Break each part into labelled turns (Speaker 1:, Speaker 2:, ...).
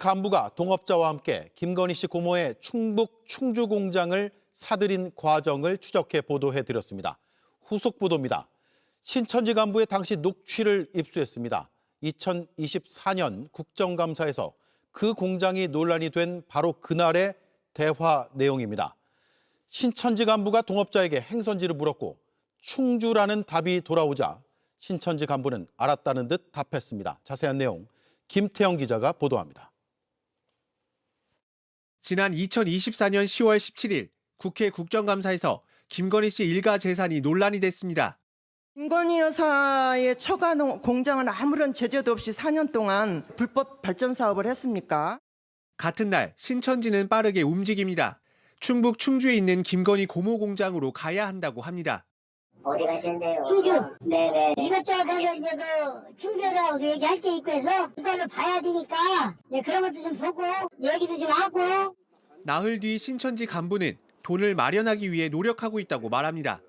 Speaker 1: 간부가 동업자와 함께 김건희 씨 고모의 충북 충주 공장을 사들인 과정을 추적해 보도해드렸습니다. 후속 보도입니다. 신천지 간부의 당시 녹취를 입수했습니다. 2024년 국정감사에서 그 공장이 논란이 된 바로 그날의 대화 내용입니다. 신천지 간부가 동업자에게 행선지를 물었고 충주라는 답이 돌아오자 신천지 간부는 알았다는 듯 답했습니다. 자세한 내용 김태영 기자가 보도합니다.
Speaker 2: 지난 2024년 10월 17일 국회 국정감사에서 김건희 씨 일가 재산이 논란이 됐습니다.
Speaker 3: 김건희 여사의 처가 공장은 아무런 제재도 없이 4년 동안 불법 발전 사업을 했습니까?
Speaker 2: 같은 날 신천지는 빠르게 움직입니다. 충북 충주에 있는 김건희 고모 공장으로 가야 한다고 합니다.
Speaker 4: 어디 가시는데요?
Speaker 5: 충주.
Speaker 4: 네네.
Speaker 5: 이것저것 가서 이제 그 충주에다가 얘기할 게 있고 해서 그걸로 봐야 되니까 그런 것도 좀 보고 얘기도 좀 하고.
Speaker 2: 나흘 뒤 신천지 간부는 돈을 마련하기 위해 노력하고 있다고 말합니다.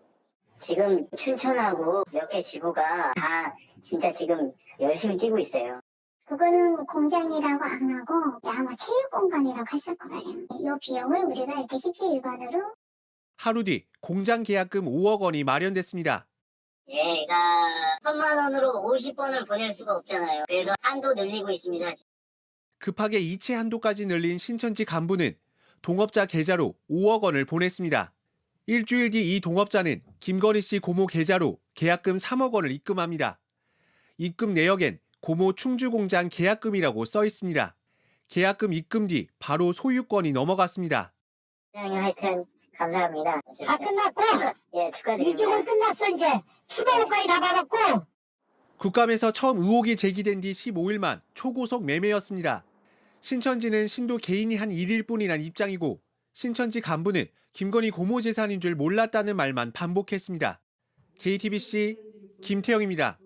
Speaker 4: 지금 춘천하고 몇 개 지구가 다 진짜 지금 열심히 뛰고 있어요.
Speaker 5: 그거는 공장이라고 안 하고 아마 체육공간이라고 했을 거예요. 이 비용을 우리가 이렇게 십시일반으로.
Speaker 2: 하루 뒤 공장 계약금 5억 원이 마련됐습니다.
Speaker 4: 얘가 1,000만 원으로 50번을 보낼 수가 없잖아요. 그래서 한도 늘리고 있습니다.
Speaker 2: 급하게 이체 한도까지 늘린 신천지 간부는 동업자 계좌로 5억 원을 보냈습니다. 일주일 뒤 이 동업자는 김건희 씨 고모 계좌로 계약금 3억 원을 입금합니다. 입금 내역엔 고모 충주공장 계약금이라고 써 있습니다. 계약금 입금 뒤 바로 소유권이 넘어갔습니다.
Speaker 4: 하여튼 감사합니다.
Speaker 5: 다 끝났고
Speaker 4: 예, 축하드립니다.
Speaker 5: 이쪽은 끝났어 이제 15억까지 다 받았고.
Speaker 2: 국감에서 처음 의혹이 제기된 뒤 15일만 초고속 매매였습니다. 신천지는 신도 개인이 한 일일 뿐이란 입장이고 신천지 간부는 김건희 고모 재산인 줄 몰랐다는 말만 반복했습니다. JTBC 김태영입니다.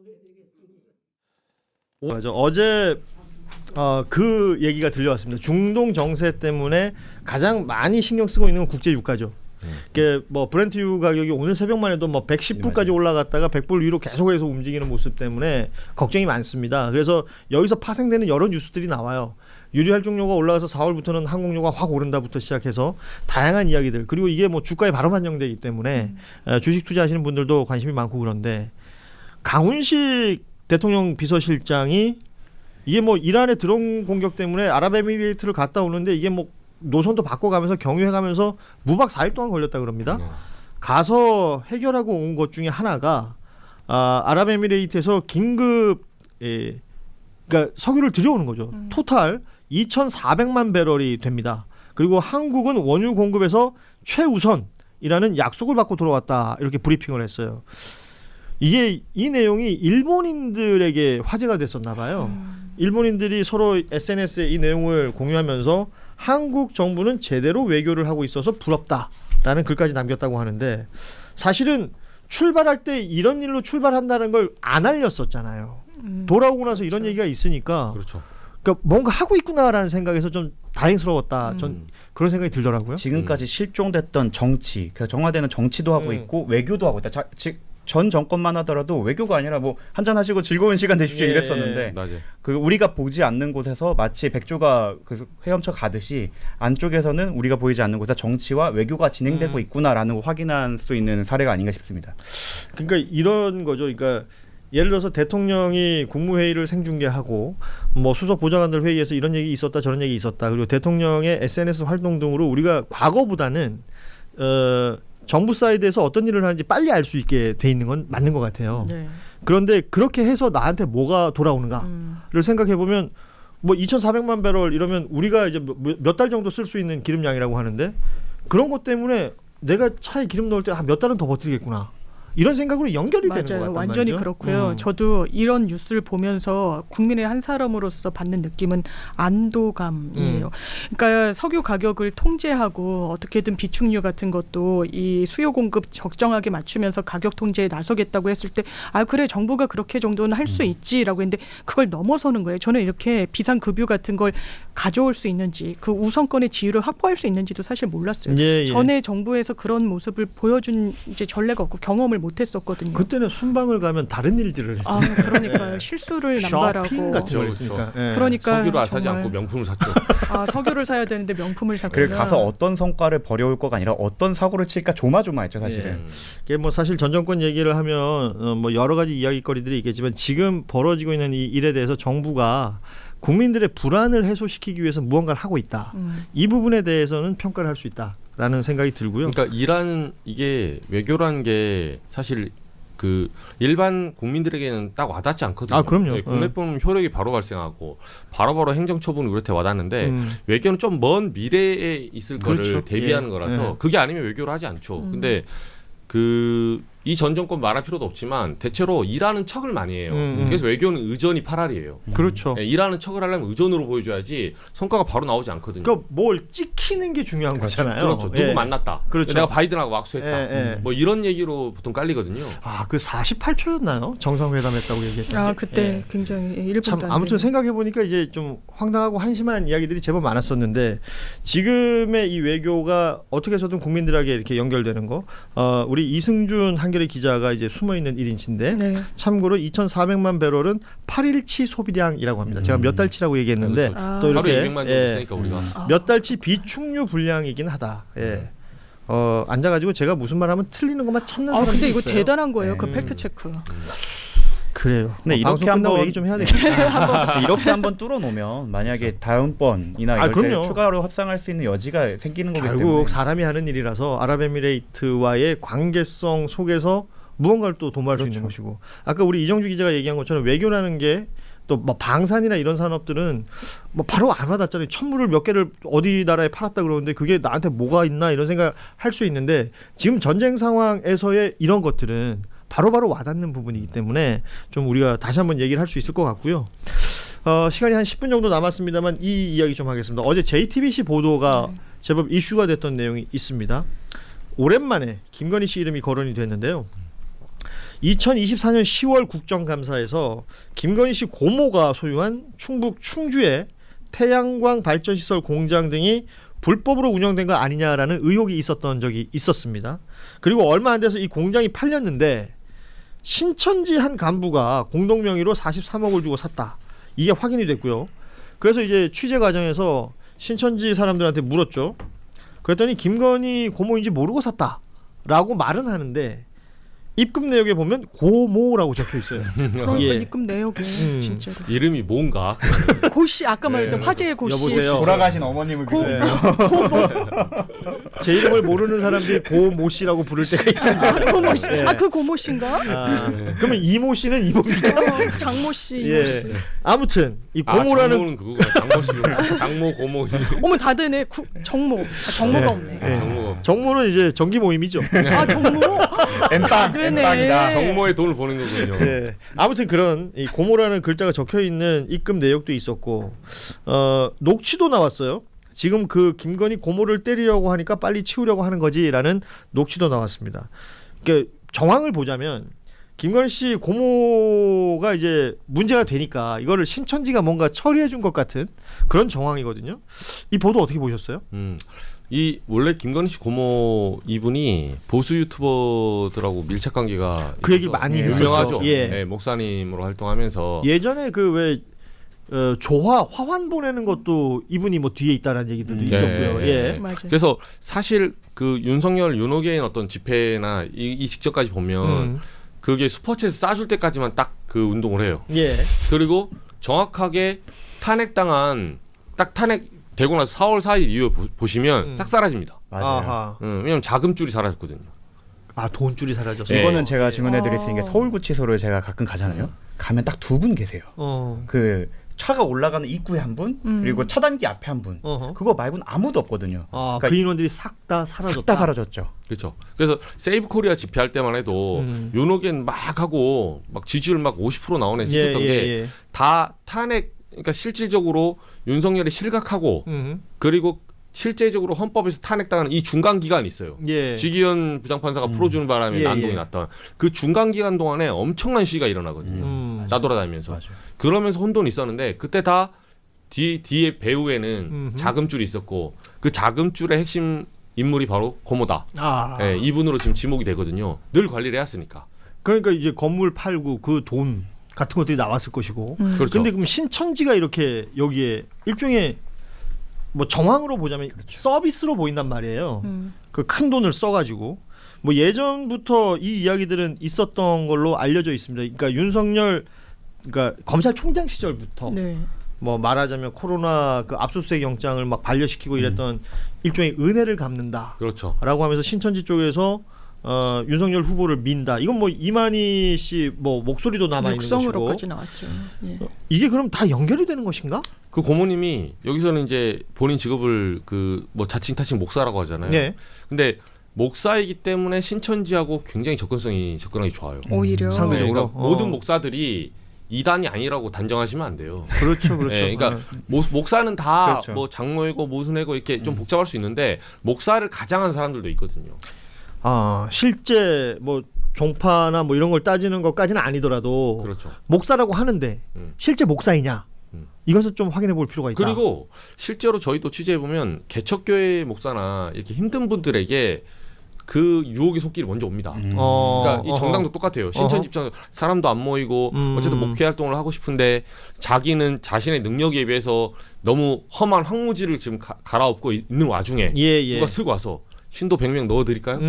Speaker 6: 맞아. 어제 그 얘기가 들려왔습니다. 중동 정세 때문에 가장 많이 신경 쓰고 있는 건 국제 유가죠. 이게 뭐 브렌트유 가격이 오늘 새벽만 해도 뭐 110불까지 올라갔다가 100불 위로 계속해서 움직이는 모습 때문에 걱정이 많습니다. 그래서 여기서 파생되는 여러 뉴스들이 나와요. 유리활중료가 올라가서 4월부터는 항공료가 확 오른다부터 시작해서 다양한 이야기들, 그리고 이게 뭐 주가에 바로 반영되기 때문에 주식 투자하시는 분들도 관심이 많고. 그런데 강훈식 대통령 비서실장이 이게 뭐 이란의 드론 공격 때문에 아랍에미리트를 갔다 오는데 이게 뭐 노선도 바꿔가면서 경유해가면서 무박 4일 동안 걸렸다 그럽니다. 가서 해결하고 온 것 중에 하나가 아랍에미리트에서 긴급 그러니까 석유를 들여오는 거죠. 토탈 2,400만 배럴이 됩니다. 그리고 한국은 원유 공급에서 최우선이라는 약속을 받고 들어왔다, 이렇게 브리핑을 했어요. 이게 이 내용이 일본인들에게 화제가 됐었나 봐요. 일본인들이 서로 SNS에 이 내용을 공유하면서 한국 정부는 제대로 외교를 하고 있어서 부럽다라는 글까지 남겼다고 하는데, 사실은 출발할 때 이런 일로 출발한다는 걸 안 알렸었잖아요. 돌아오고 나서 이런 얘기가 있으니까,
Speaker 7: 그렇죠.
Speaker 6: 그러니까 뭔가 하고 있구나라는 생각에서 좀 다행스러웠다. 전 그런 생각이 들더라고요.
Speaker 8: 지금까지 실종됐던 정치, 그러니까 정화되는 정치도 하고 있고 외교도 하고 있다. 전 정권만 하더라도 외교가 아니라 뭐 한잔 하시고 즐거운 시간 되십시오 이랬었는데,
Speaker 7: 맞아요.
Speaker 8: 그 우리가 보지 않는 곳에서 마치 백조가 그 헤엄쳐 가듯이 안쪽에서는 우리가 보이지 않는 곳에서 정치와 외교가 진행되고 있구나라는 걸 확인할 수 있는 사례가 아닌가 싶습니다.
Speaker 6: 그러니까 이런 거죠. 그러니까 예를 들어서 대통령이 국무회의를 생중계하고 뭐 수석 보좌관들 회의에서 이런 얘기 있었다 저런 얘기 있었다, 그리고 대통령의 SNS 활동 등으로 우리가 과거보다는 정부 사이드에서 어떤 일을 하는지 빨리 알 수 있게 돼 있는 건 맞는 것 같아요.
Speaker 9: 네.
Speaker 6: 그런데 그렇게 해서 나한테 뭐가 돌아오는가를 생각해 보면 뭐 2,400만 배럴 이러면 우리가 이제 몇 달 정도 쓸 수 있는 기름량이라고 하는데, 그런 것 때문에 내가 차에 기름 넣을 때 몇 달은 더 버티겠구나, 이런 생각으로 연결이 되는 것
Speaker 9: 맞아요.
Speaker 6: 같단
Speaker 9: 완전히
Speaker 6: 말이죠.
Speaker 9: 그렇고요. 저도 이런 뉴스를 보면서 국민의 한 사람으로서 받는 느낌은 안도감이에요. 그러니까 석유 가격을 통제하고 어떻게든 비축유 같은 것도 이 수요 공급 적정하게 맞추면서 가격 통제에 나서겠다고 했을 때 그래 정부가 그렇게 정도는 할 수 있지라고 했는데 그걸 넘어서는 거예요. 저는 이렇게 비상급유 같은 걸 가져올 수 있는지 그 우선권의 지위를 확보할 수 있는지도 사실 몰랐어요.
Speaker 6: 예, 예.
Speaker 9: 전에 정부에서 그런 모습을 보여준 이제 전례가 없고 경험을 못했었거든요.
Speaker 6: 그때는 순방을 가면 다른 일들을 했어요.
Speaker 9: 아, 그러니까요. 실수를
Speaker 6: 쇼핑
Speaker 9: 남발하고.
Speaker 6: 같은 걸
Speaker 7: 그렇죠.
Speaker 6: 했으니까. 예.
Speaker 9: 그러니까
Speaker 7: 석유를 사지
Speaker 9: 정말-
Speaker 7: 않고 명품을 샀죠.
Speaker 9: 아, 석유를 사야 되는데 명품을 샀구나.
Speaker 8: 그리고 가서 어떤 성과를 벌여올 거가 아니라 어떤 사고를 칠까 조마조마했죠 사실은.
Speaker 6: 이게 뭐 사실 전 정권 얘기를 하면 뭐 여러 가지 이야기거리들이 있겠지만 지금 벌어지고 있는 이 일에 대해서 정부가 국민들의 불안을 해소시키기 위해서 무언가를 하고 있다. 이 부분에 대해서는 평가를 할 수 있다라는 생각이 들고요.
Speaker 7: 그러니까 이게 외교라는 게 사실 그 일반 국민들에게는 딱 와닿지 않거든요.
Speaker 6: 아, 그럼요.
Speaker 7: 국내법 효력이 바로 발생하고 바로 행정처분이 그렇게 와닿는데 외교는 좀 먼 미래에 있을
Speaker 6: 그렇죠.
Speaker 7: 거를 대비하는
Speaker 6: 예.
Speaker 7: 거라서
Speaker 6: 예.
Speaker 7: 그게 아니면 외교를 하지 않죠. 근데 이 전 정권 말할 필요도 없지만 대체로 일하는 척을 많이 해요. 그래서 외교는 의전이 8할이에요.
Speaker 6: 그렇죠.
Speaker 7: 일하는 척을 하려면 의전으로 보여줘야지 성과가 바로 나오지 않거든요.
Speaker 6: 그러니까 뭘 찍히는 게 중요한 거잖아요.
Speaker 7: 그렇죠. 누구
Speaker 6: 예.
Speaker 7: 만났다.
Speaker 6: 그렇죠.
Speaker 7: 내가 바이든하고 악수했다.
Speaker 6: 예, 예.
Speaker 7: 뭐 이런 얘기로 보통 깔리거든요.
Speaker 6: 아, 그 48초였나요? 정상회담했다고 얘기했던
Speaker 9: 아,
Speaker 6: 게?
Speaker 9: 그때
Speaker 6: 예.
Speaker 9: 굉장히 1분도
Speaker 6: 참
Speaker 9: 안
Speaker 6: 아무튼
Speaker 9: 되는.
Speaker 6: 생각해 보니까 이제 좀 황당하고 한심한 이야기들이 제법 많았었는데 지금의 이 외교가 어떻게 해서든 국민들에게 이렇게 연결되는 거. 우리 이승준 한겨레 기자가 이제 숨어 있는 1인치인데
Speaker 9: 네.
Speaker 6: 참고로 2,400만 배럴은 8일치 소비량이라고 합니다. 제가 몇 달치라고 얘기했는데
Speaker 7: 그렇죠.
Speaker 6: 또
Speaker 7: 하루에
Speaker 6: 이렇게
Speaker 7: 200만 정도
Speaker 6: 예,
Speaker 7: 쓰니까 우리가.
Speaker 6: 몇 달치 비축류 분량이긴 하다. 예. 앉아가지고 제가 무슨 말하면 틀리는 것만 찾는
Speaker 9: 아,
Speaker 6: 사람이
Speaker 9: 근데 이거
Speaker 6: 있어요.
Speaker 9: 대단한 거예요. 그 팩트 체크.
Speaker 6: 그래요.
Speaker 8: 근데
Speaker 6: 방송
Speaker 8: 이렇게
Speaker 6: 끝나고
Speaker 8: 한번
Speaker 6: 얘기 좀 해야 되겠다.
Speaker 8: 이렇게 한번 뚫어놓으면 만약에 다음번이나
Speaker 6: 아,
Speaker 8: 이럴 때
Speaker 6: 그럼요.
Speaker 8: 추가로 협상할 수 있는 여지가 생기는 거기
Speaker 6: 결국
Speaker 8: 때문에.
Speaker 6: 사람이 하는 일이라서 아랍에미레이트와의 관계성 속에서 무언가를 또 도모할 수 있는 것이고 아까 우리 이정주 기자가 얘기한 것처럼 외교라는 게 또 뭐 방산이나 이런 산업들은 뭐 바로 안 와닿잖아요. 천물을 몇 개를 어디 나라에 팔았다 그러는데 그게 나한테 뭐가 있나 이런 생각 할 수 있는데 지금 전쟁 상황에서의 이런 것들은 바로바로 와닿는 부분이기 때문에 좀 우리가 다시 한번 얘기를 할 수 있을 것 같고요. 시간이 한 10분 정도 남았습니다만 이 이야기 좀 하겠습니다. 어제 JTBC 보도가 제법 이슈가 됐던 내용이 있습니다. 오랜만에 김건희 씨 이름이 거론이 됐는데요. 2024년 10월 국정감사에서 김건희 씨 고모가 소유한 충북 충주의 태양광 발전시설 공장 등이 불법으로 운영된 거 아니냐라는 의혹이 있었던 적이 있었습니다. 그리고 얼마 안 돼서 이 공장이 팔렸는데 신천지 한 간부가 공동 명의로 43억을 주고 샀다. 이게 확인이 됐고요. 그래서 이제 취재 과정에서 신천지 사람들한테 물었죠. 그랬더니 김건희 고모인지 모르고 샀다라고 말은 하는데 입금 내역에 보면 고모라고 적혀 있어요.
Speaker 9: 그러니까
Speaker 6: 예.
Speaker 9: 입금 내역에 진짜로.
Speaker 7: 이름이 뭔가.
Speaker 9: 고씨 아까 말했던 화제의 고씨.
Speaker 6: 여보세요.
Speaker 8: 돌아가신 어머님을
Speaker 9: 고,
Speaker 8: 비교해요.
Speaker 6: 제 이름을 모르는 사람들이 고모 씨라고 부를 때가 있습니다.
Speaker 9: 고모 씨.
Speaker 6: 예.
Speaker 9: 아, 그 고모 씨인가?
Speaker 6: 그러면 이모 씨는 이모입니까?
Speaker 9: 장모 씨, 이모
Speaker 6: 예.
Speaker 9: 씨.
Speaker 6: 아무튼 이 고모라는
Speaker 7: 장모는 그거구나. 장모 씨. 장모 고모.
Speaker 9: 어머 다 되네. 정모. 정모가 없네.
Speaker 6: 예.
Speaker 7: 정모.
Speaker 6: 정모는 이제 정기 모임이죠.
Speaker 9: 아, 정모.
Speaker 8: 엠빵,
Speaker 9: 되네.
Speaker 8: 엠빵이다.
Speaker 7: 정모에 돈을 버는 거군요.
Speaker 6: 예. 아무튼 그런 이 고모라는 글자가 적혀 있는 입금 내역도 있었고 녹취도 나왔어요. 지금 그 김건희 고모를 때리려고 하니까 빨리 치우려고 하는 거지라는 녹취도 나왔습니다. 그러니까 정황을 보자면 김건희 씨 고모가 이제 문제가 되니까 이거를 신천지가 뭔가 처리해 준 것 같은 그런 정황이거든요. 이 보도 어떻게 보셨어요?
Speaker 7: 이 원래 김건희 씨 고모 이분이 보수 유튜버들하고 밀착 관계가
Speaker 6: 그 얘기
Speaker 7: 있어서
Speaker 6: 많이 했었죠.
Speaker 7: 유명하죠.
Speaker 6: 예.
Speaker 7: 네, 목사님으로 활동하면서
Speaker 6: 예전에 그 왜 화환 보내는 것도 이분이 뭐 뒤에 있다는 얘기들도
Speaker 7: 네.
Speaker 6: 있었고요. 예.
Speaker 9: 맞아요.
Speaker 7: 그래서 사실 그 윤석열 윤호개인 어떤 집회나 이 직전까지 보면 그게 슈퍼챗 싸줄 때까지만 딱 그 운동을 해요.
Speaker 6: 예.
Speaker 7: 그리고 정확하게 탄핵 되고 나서 4월 4일 이후에 보시면 싹 사라집니다.
Speaker 8: 맞아요.
Speaker 6: 아하.
Speaker 7: 왜냐면 자금줄이 사라졌거든요.
Speaker 6: 아, 돈줄이 사라졌어.
Speaker 7: 네.
Speaker 8: 이거는 제가 증언해드릴 수 있는 게 서울구치소를 제가 가끔 가잖아요. 가면 딱 두 분 계세요. 그 차가 올라가는 입구에 한 분, 그리고 차단기 앞에 한 분.
Speaker 6: 어허.
Speaker 8: 그거 말고는 아무도 없거든요.
Speaker 6: 아,
Speaker 8: 그러니까
Speaker 6: 그 인원들이 싹 다 사라졌다.
Speaker 8: 싹 다 사라졌죠.
Speaker 7: 그렇죠. 그래서 세이브 코리아 집회할 때만 해도 윤호겐 막 하고 막 지지율 막 50% 나오는 시켰던 게 다 탄핵, 그러니까 실질적으로 윤석열이 실각하고 그리고 실제적으로 헌법에서 탄핵당하는 이 중간 기간이 있어요.
Speaker 6: 예.
Speaker 7: 지기현 부장판사가 풀어주는 바람에
Speaker 6: 예,
Speaker 7: 난동이
Speaker 6: 예.
Speaker 7: 났던 그 중간 기간 동안에 엄청난 시위가 일어나거든요. 나돌아다니면서.
Speaker 8: 맞아요.
Speaker 7: 그러면서 혼돈이 있었는데 그때 다 뒤에 배후에는 자금줄이 있었고 그 자금줄의 핵심 인물이 바로 고모다. 예, 이분으로 지금 지목이 되거든요. 늘 관리를 해왔으니까.
Speaker 6: 그러니까 이제 건물 팔고 그 돈 같은 것들이 나왔을 것이고.
Speaker 7: 그렇죠.
Speaker 6: 근데 그럼 신천지가 이렇게 여기에 일종의 뭐 정황으로 보자면 서비스로 보인단 말이에요. 그 큰 돈을 써가지고 뭐 예전부터 이 이야기들은 있었던 걸로 알려져 있습니다. 그러니까 윤석열 그러니까 검찰총장 시절부터
Speaker 9: 네.
Speaker 6: 뭐 말하자면 코로나 그 압수수색 영장을 막 반려시키고 이랬던 일종의 은혜를 갚는다라고
Speaker 7: 그렇죠.
Speaker 6: 하면서 신천지 쪽에서 윤석열 후보를 민다. 이건 뭐 이만희 씨 뭐 목소리도 남아 있는 것이고.
Speaker 9: 육성으로까지 나왔죠. 예.
Speaker 6: 이게 그럼 다 연결이 되는 것인가?
Speaker 7: 그 고모님이 여기서는 이제 본인 직업을 그 뭐 자칭 타칭 목사라고 하잖아요.
Speaker 6: 네.
Speaker 7: 근데 목사이기 때문에 신천지하고 굉장히 접근하기 좋아요.
Speaker 9: 오히려
Speaker 6: 상대적으로.
Speaker 7: 그러니까 모든 목사들이 이단이 아니라고 단정하시면 안 돼요.
Speaker 6: 그렇죠, 그렇죠.
Speaker 7: 네, 그러니까 목사는 다
Speaker 8: 그렇죠.
Speaker 7: 뭐 장로이고 모순이고 이렇게 좀 복잡할 수 있는데 목사를 가장한 사람들도 있거든요.
Speaker 6: 실제 뭐 종파나 뭐 이런 걸 따지는 것까지는 아니더라도
Speaker 7: 그렇죠.
Speaker 6: 목사라고 하는데 실제 목사이냐? 이것을 좀 확인해 볼 필요가 있다.
Speaker 7: 그리고 실제로 저희도 취재해 보면 개척교회 목사나 이렇게 힘든 분들에게 그 유혹의 손길이 먼저 옵니다. 그러니까 이 정당도 똑같아요. 신천지 입장 사람도 안 모이고 어쨌든 목회 활동을 하고 싶은데 자기는 자신의 능력에 비해서 너무 험한 황무지를 지금 갈아엎고 있는 와중에 누가 쓰고 와서 신도 100명 넣어드릴까요?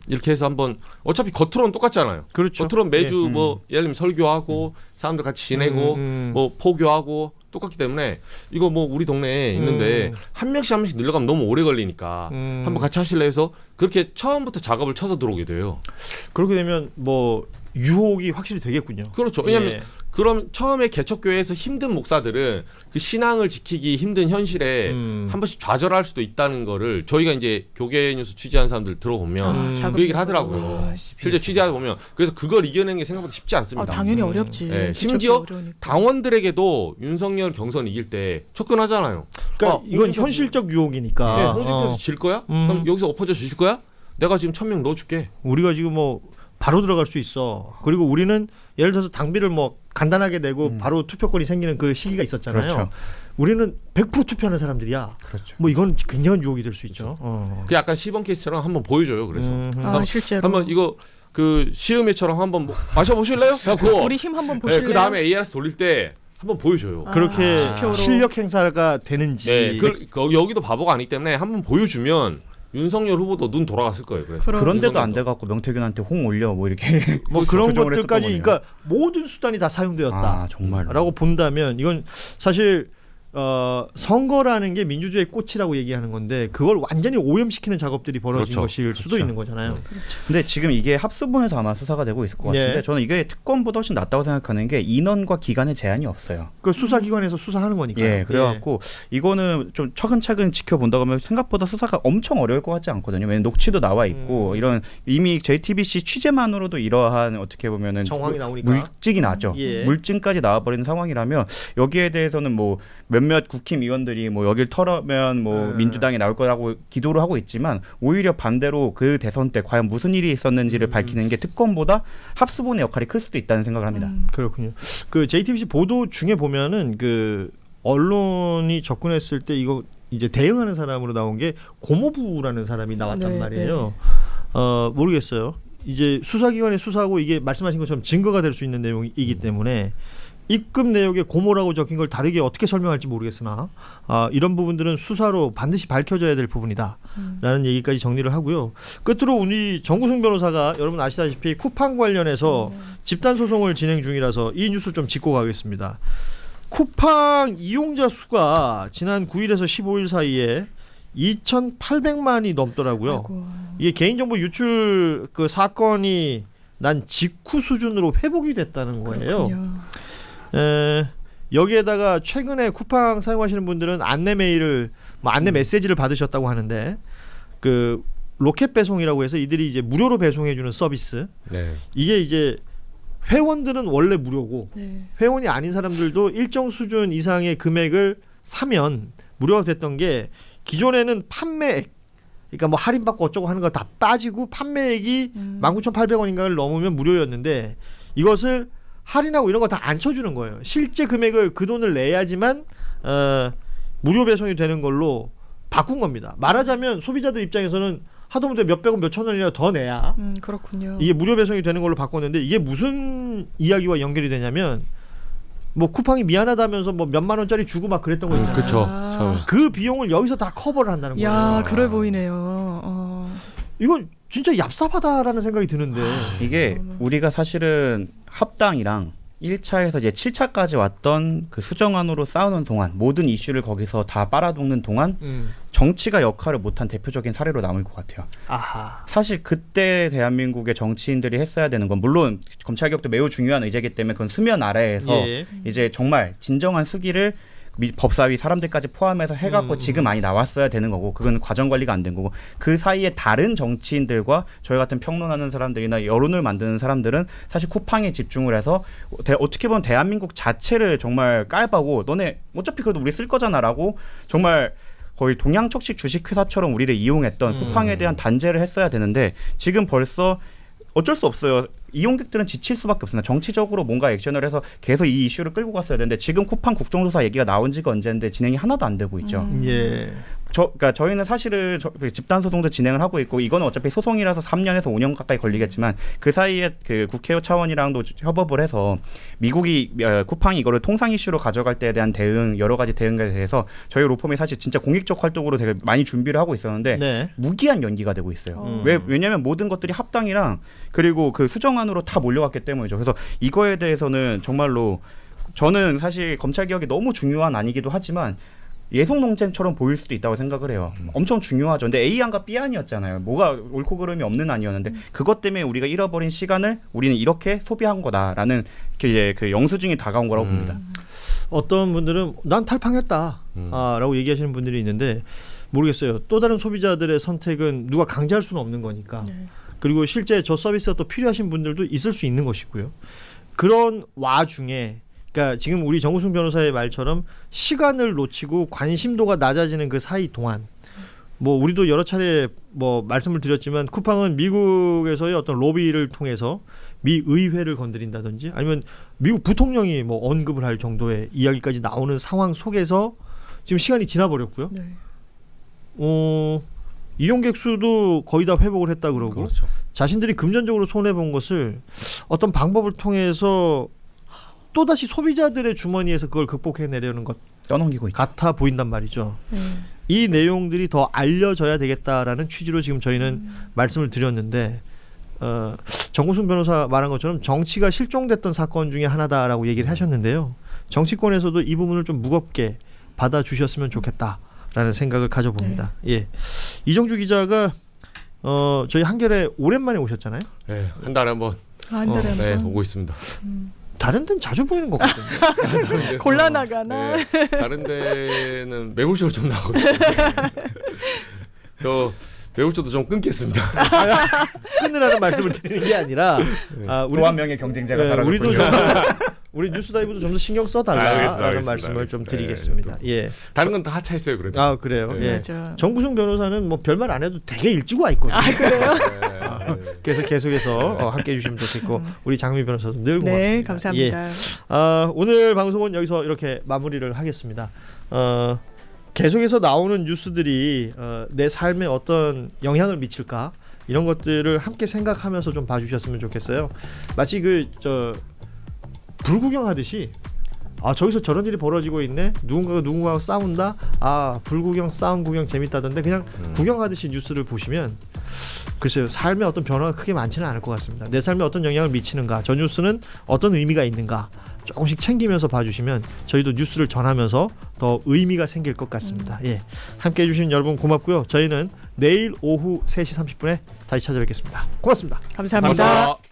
Speaker 7: 이렇게 해서 한번 어차피 겉으로는 똑같잖아요.
Speaker 6: 그렇죠.
Speaker 7: 겉으로는 매주 뭐 예를 들면 설교하고 사람들 같이 지내고 뭐 포교하고 똑같기 때문에 이거 뭐 우리 동네에 있는데 한 명씩 늘려가면 너무 오래 걸리니까 한번 같이 하실래 해서 그렇게 처음부터 작업을 쳐서 들어오게 돼요.
Speaker 6: 그렇게 되면 뭐 유혹이 확실히 되겠군요.
Speaker 7: 그렇죠. 왜냐하면 그럼 처음에 개척교회에서 힘든 목사들은 그 신앙을 지키기 힘든 현실에 한 번씩 좌절할 수도 있다는 거를 저희가 이제 교계 뉴스 취재한 사람들 들어보면 그 얘기를 하더라고요. 실제 취재하다 보면 그래서 그걸 이겨내는 게 생각보다 쉽지 않습니다.
Speaker 9: 당연히 어렵지.
Speaker 7: 네, 심지어 당원들에게도 윤석열 경선 이길 때 접근하잖아요.
Speaker 6: 그러니까 이건 현실적 유혹이니까.
Speaker 7: 네, 홍준표에서 질 거야? 그럼 여기서 엎어져 주실 거야? 내가 지금 1000명 넣어줄게.
Speaker 6: 우리가 지금 뭐 바로 들어갈 수 있어. 그리고 우리는 예를 들어서 당비를 뭐 간단하게 내고 바로 투표권이 생기는 그 시기가 있었잖아요.
Speaker 8: 그렇죠.
Speaker 6: 우리는 100% 투표하는 사람들이야.
Speaker 8: 그렇죠.
Speaker 6: 뭐 이건 굉장한 유혹이 될 수 있죠.
Speaker 7: 그 약간 시범 케이스처럼 한번 보여줘요. 그래서
Speaker 9: 실제로
Speaker 7: 한번 이거 그 시음회처럼 한번 마셔보실래요?
Speaker 9: 우리 힘 한번 보실래요?
Speaker 7: 그 다음에 ARS 돌릴 때 한번 보여줘요.
Speaker 6: 그렇게 실력 행사가 되는지.
Speaker 7: 네, 여기도 바보가 아니기 때문에 한번 보여주면 윤석열 후보도 눈 돌아갔을 거예요. 그래서
Speaker 8: 그런데도 안 돼갖고 명태균한테 홍 올려 뭐 이렇게
Speaker 6: 뭐 그런 것들까지 그러니까 모든 수단이 다 사용되었다. 정말라고 본다면 이건 사실 선거라는 게 민주주의의 꽃이라고 얘기하는 건데 그걸 완전히 오염시키는 작업들이 벌어진 것일 수도 있는 거잖아요.
Speaker 8: 근데 지금 이게 합수본에서 아마 수사가 되고 있을 것 같은데 저는 이게 특검보다 훨씬 낫다고 생각하는 게 인원과 기간에 제한이 없어요.
Speaker 6: 그 수사기관에서 수사하는 거니까요.
Speaker 8: 예, 그래갖고 이거는 좀 차근차근 지켜본다고 하면 생각보다 수사가 엄청 어려울 것 같지 않거든요. 왜냐면 녹취도 나와 있고 이런 이미 JTBC 취재만으로도 이러한 어떻게 보면은
Speaker 6: 정황이 나오니까
Speaker 8: 물증이 나죠. 물증까지 나와버리는 상황이라면 여기에 대해서는 뭐 몇몇 국힘의원들이 뭐 여길 털으면 뭐 민주당이 나올 거라고 기도를 하고 있지만 오히려 반대로 그 대선 때 과연 무슨 일이 있었는지를 밝히는 게 특검보다 합수본의 역할이 클 수도 있다는 생각을 합니다.
Speaker 6: 그렇군요. 그 JTBC 보도 중에 보면은 그 언론이 접근했을 때 이거 이제 대응하는 사람으로 나온 게 고모부라는 사람이 나왔단 말이에요. 모르겠어요. 이제 수사기관의 수사하고 이게 말씀하신 것처럼 증거가 될 수 있는 내용이기 때문에 입금 내역에 고모라고 적힌 걸 다르게 어떻게 설명할지 모르겠으나 이런 부분들은 수사로 반드시 밝혀져야 될 부분이다 라는 얘기까지 정리를 하고요. 끝으로 우리 정구승 변호사가 여러분 아시다시피 쿠팡 관련해서 집단 소송을 진행 중이라서 이 뉴스 좀 짚고 가겠습니다. 쿠팡 이용자 수가 지난 9일에서 15일 사이에 2,800만이 넘더라고요. 이게 개인정보 유출 그 사건이 난 직후 수준으로 회복이 됐다는 거예요. 여기에다가 최근에 쿠팡 사용하시는 분들은 안내 메일을 안내 메시지를 받으셨다고 하는데 그 로켓 배송이라고 해서 이들이 이제 무료로 배송해주는 서비스. 이게 이제 회원들은 원래 무료고 회원이 아닌 사람들도 일정 수준 이상의 금액을 사면 무료가 됐던 게 기존에는 판매액 그러니까 뭐 할인받고 어쩌고 하는 거 다 빠지고 판매액이 19,800원인가를 넘으면 무료였는데 이것을 할인하고 이런 거 다 안 쳐주는 거예요. 실제 금액을 그 돈을 내야지만 무료 배송이 되는 걸로 바꾼 겁니다. 말하자면 소비자들 입장에서는 하다못해 몇백 원, 몇천 원이라도 더 내야
Speaker 9: 그렇군요.
Speaker 6: 이게 무료 배송이 되는 걸로 바꿨는데 이게 무슨 이야기와 연결이 되냐면 뭐 쿠팡이 미안하다면서 뭐 몇만 원짜리 주고 막 그랬던 거 있잖아요.
Speaker 7: 그렇죠.
Speaker 6: 그 비용을 여기서 다 커버를 한다는 거예요.
Speaker 9: 야, 그래 보이네요.
Speaker 6: 이건 진짜 얍삽하다라는 생각이 드는데
Speaker 8: 이게 우리가 사실은 합당이랑 1차에서 이제 7차까지 왔던 그 수정안으로 싸우는 동안 모든 이슈를 거기서 다 빨아먹는 동안 정치가 역할을 못한 대표적인 사례로 남을 것 같아요.
Speaker 6: 아하.
Speaker 8: 사실 그때 대한민국의 정치인들이 했어야 되는 건 물론 검찰개혁도 매우 중요한 의제이기 때문에 그건 수면 아래에서
Speaker 6: 예.
Speaker 8: 이제 정말 진정한 수기를 법사위 사람들까지 포함해서 해갖고 지금 많이 나왔어야 되는 거고 그건 과정 관리가 안 된 거고 그 사이에 다른 정치인들과 저희 같은 평론하는 사람들이나 여론을 만드는 사람들은 사실 쿠팡에 집중을 해서 어떻게 보면 대한민국 자체를 정말 깔바고 너네 어차피 그래도 우리 쓸 거잖아라고 정말 거의 동양척식 주식회사처럼 우리를 이용했던 쿠팡에 대한 단죄를 했어야 되는데 지금 벌써 어쩔 수 없어요. 이용객들은 지칠 수밖에 없습니다. 정치적으로 뭔가 액션을 해서 계속 이 이슈를 끌고 갔어야 되는데 지금 쿠팡 국정조사 얘기가 나온 지가 언제인데 진행이 하나도 안 되고 있죠.
Speaker 6: 예.
Speaker 8: 그러니까 저희는 사실은 집단 소송도 진행을 하고 있고 이거는 어차피 소송이라서 3년에서 5년 가까이 걸리겠지만 그 사이에 그 국회 차원이랑도 협업을 해서 미국이 쿠팡이 이거를 통상 이슈로 가져갈 때에 대한 대응 여러 가지 대응에 대해서 저희 로펌이 사실 진짜 공익적 활동으로 되게 많이 준비를 하고 있었는데
Speaker 6: 네.
Speaker 8: 무기한 연기가 되고 있어요. 왜냐하면 모든 것들이 합당이랑 그리고 그 수정안으로 다 몰려갔기 때문이죠. 그래서 이거에 대해서는 정말로 저는 사실 검찰개혁이 너무 중요한 안이기도 하지만 예속 논쟁처럼 보일 수도 있다고 생각을 해요. 엄청 중요하죠. 근데 A안과 B안이었잖아요. 뭐가 옳고 그름이 없는 안이었는데 그것 때문에 우리가 잃어버린 시간을 우리는 이렇게 소비한 거다라는 그 영수증이 다가온 거라고 봅니다.
Speaker 6: 어떤 분들은 난 탈팡했다 라고 얘기하시는 분들이 있는데 모르겠어요. 또 다른 소비자들의 선택은 누가 강제할 수는 없는 거니까. 그리고 실제 저 서비스가 또 필요하신 분들도 있을 수 있는 것이고요. 그런 와중에 그러니까 지금 우리 정우승 변호사의 말처럼 시간을 놓치고 관심도가 낮아지는 그 사이 동안 뭐 우리도 여러 차례 뭐 말씀을 드렸지만 쿠팡은 미국에서의 어떤 로비를 통해서 미 의회를 건드린다든지 아니면 미국 부통령이 뭐 언급을 할 정도의 이야기까지 나오는 상황 속에서 지금 시간이 지나버렸고요. 이용객 수도 거의 다 회복을 했다 그러고
Speaker 7: 그렇죠.
Speaker 6: 자신들이 금전적으로 손해 본 것을 어떤 방법을 통해서 또다시 소비자들의 주머니에서 그걸 극복해내려는 것
Speaker 8: 떠넘기고 있죠.
Speaker 6: 같아 보인단 말이죠. 이 내용들이 더 알려져야 되겠다라는 취지로 지금 저희는 말씀을 드렸는데 정우승 변호사 말한 것처럼 정치가 실종됐던 사건 중에 하나다라고 얘기를 하셨는데요. 정치권에서도 이 부분을 좀 무겁게 받아주셨으면 좋겠다라는 생각을 가져봅니다. 예, 이정주 기자가 저희 한겨레 오랜만에 오셨잖아요.
Speaker 7: 네, 한 달에 한번
Speaker 9: 한 달에
Speaker 7: 네,
Speaker 9: 한 번.
Speaker 7: 오고 있습니다.
Speaker 6: 다른 데는 자주 보이는 것 같은데.
Speaker 9: 곤란하가나.
Speaker 7: 네, 다른 데는 매불쇼로 좀 나오거든요. 또 매불쇼도 좀 끊겠습니다.
Speaker 6: 끊으라는 말씀을 드리는 게 아니라
Speaker 8: 또 한 명의 경쟁자가 사라졌군요.
Speaker 6: 우리도 좀 우리 뉴스다이브도 좀 더 신경 써달라라는 말씀을 좀 드리겠습니다. 예.
Speaker 7: 다른 건 다 하차했어요, 그래도.
Speaker 6: 아 그래요.
Speaker 7: 네.
Speaker 6: 예.
Speaker 9: 맞아.
Speaker 6: 정구승 변호사는 뭐 별말 안 해도 되게 일찍 와 있거든요. 그래서 계속해서 함께해 주시면 좋겠고 우리 장미 변호사도 늘 고맙습니다.
Speaker 9: 네, 감사합니다.
Speaker 6: 예. 오늘 방송은 여기서 이렇게 마무리를 하겠습니다. 계속해서 나오는 뉴스들이 내 삶에 어떤 영향을 미칠까 이런 것들을 함께 생각하면서 좀 봐주셨으면 좋겠어요. 마치 불구경하듯이 저기서 저런 일이 벌어지고 있네. 누군가가 누군가와 싸운다. 불구경 싸움 구경 재밌다던데 그냥 구경하듯이 뉴스를 보시면 글쎄요 삶에 어떤 변화가 크게 많지는 않을 것 같습니다. 내 삶에 어떤 영향을 미치는가, 저 뉴스는 어떤 의미가 있는가 조금씩 챙기면서 봐주시면 저희도 뉴스를 전하면서 더 의미가 생길 것 같습니다. 예, 함께해 주신 여러분 고맙고요. 저희는 내일 오후 3시 30분에 다시 찾아뵙겠습니다. 고맙습니다.
Speaker 9: 감사합니다.
Speaker 7: 감사합니다.